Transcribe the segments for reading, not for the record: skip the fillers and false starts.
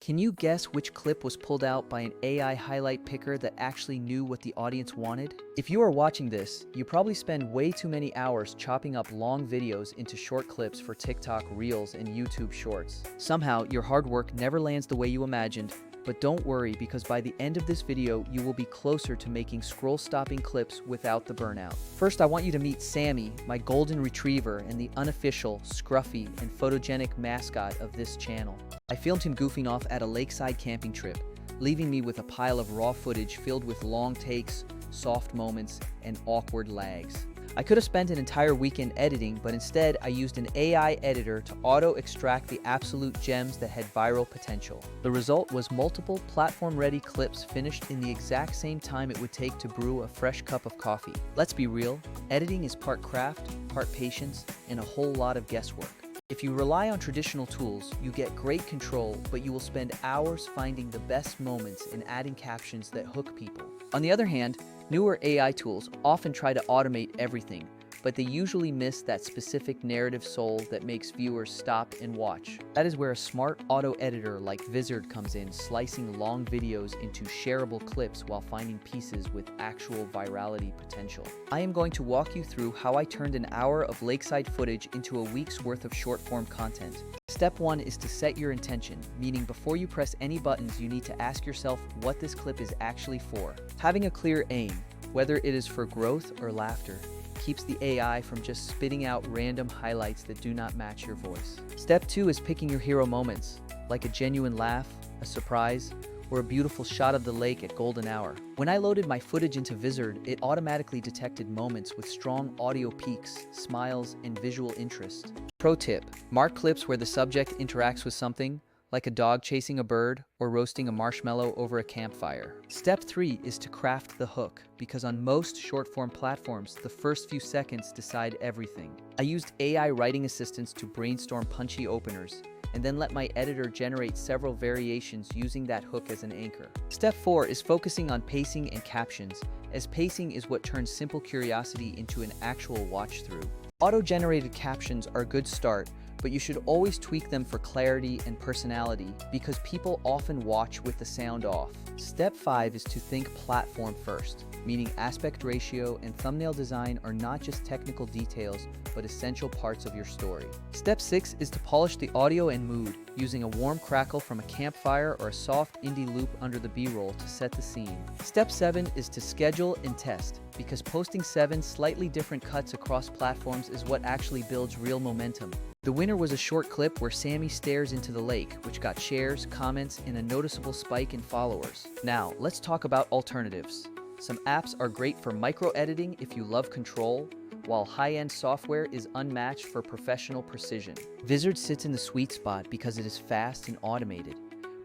Can you guess which clip was pulled out by an AI highlight picker that actually knew what the audience wanted? If you are watching this, you probably spend way too many hours chopping up long videos into short clips for TikTok Reels and YouTube Shorts. Somehow, your hard work never lands the way you imagined, but don't worry because by the end of this video, you will be closer to making scroll-stopping clips without the burnout. First, I want you to meet Sammy, my golden retriever and the unofficial, scruffy, and photogenic mascot of this channel. I filmed him goofing off at a lakeside camping trip, leaving me with a pile of raw footage filled with long takes, soft moments, and awkward lags. I could have spent an entire weekend editing, but instead I used an AI editor to auto-extract the absolute gems that had viral potential. The result was multiple platform-ready clips finished in the exact same time it would take to brew a fresh cup of coffee. Let's be real, editing is part craft, part patience, and a whole lot of guesswork. If you rely on traditional tools, you get great control, but you will spend hours finding the best moments and adding captions that hook people. On the other hand, newer AI tools often try to automate everything, but they usually miss that specific narrative soul that makes viewers stop and watch. That is where a smart auto editor like Vizard comes in, slicing long videos into shareable clips while finding pieces with actual virality potential. I am going to walk you through how I turned an hour of lakeside footage into a week's worth of short-form content. Step 1 is to set your intention, meaning before you press any buttons, you need to ask yourself what this clip is actually for. Having a clear aim, whether it is for growth or laughter, keeps the AI from just spitting out random highlights that do not match your voice. Step 2 is picking your hero moments, like a genuine laugh, a surprise, or a beautiful shot of the lake at golden hour. When I loaded my footage into Vizard, it automatically detected moments with strong audio peaks, smiles, and visual interest. Pro tip: mark clips where the subject interacts with something, like a dog chasing a bird or roasting a marshmallow over a campfire. Step 3 is to craft the hook, because on most short-form platforms, the first few seconds decide everything. I used AI writing assistants to brainstorm punchy openers, and then let my editor generate several variations using that hook as an anchor. Step 4 is focusing on pacing and captions, as pacing is what turns simple curiosity into an actual watch-through. Auto-generated captions are a good start, but you should always tweak them for clarity and personality because people often watch with the sound off. Step 5 is to think platform first, meaning aspect ratio and thumbnail design are not just technical details, but essential parts of your story. Step 6 is to polish the audio and mood, using a warm crackle from a campfire or a soft indie loop under the B-roll to set the scene. Step 7 is to schedule and test, because posting 7 slightly different cuts across platforms is what actually builds real momentum. The winner was a short clip where Sammy stares into the lake, which got shares, comments, and a noticeable spike in followers. Now, let's talk about alternatives. Some apps are great for micro-editing if you love control, while high-end software is unmatched for professional precision. Vizard sits in the sweet spot because it is fast and automated,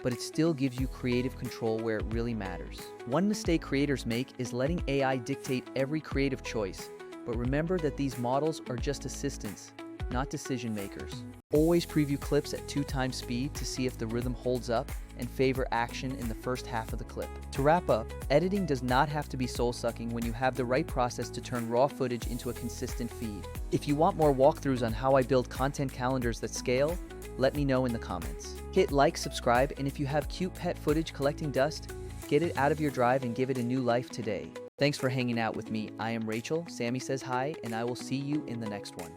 but it still gives you creative control where it really matters. One mistake creators make is letting AI dictate every creative choice, but remember that these models are just assistants, not decision makers. Always preview clips at 2x speed to see if the rhythm holds up and favor action in the first half of the clip. To wrap up, editing does not have to be soul-sucking when you have the right process to turn raw footage into a consistent feed. If you want more walkthroughs on how I build content calendars that scale, let me know in the comments. Hit like, subscribe, and if you have cute pet footage collecting dust, get it out of your drive and give it a new life today. Thanks for hanging out with me. I am Rachel, Sammy says hi, and I will see you in the next one.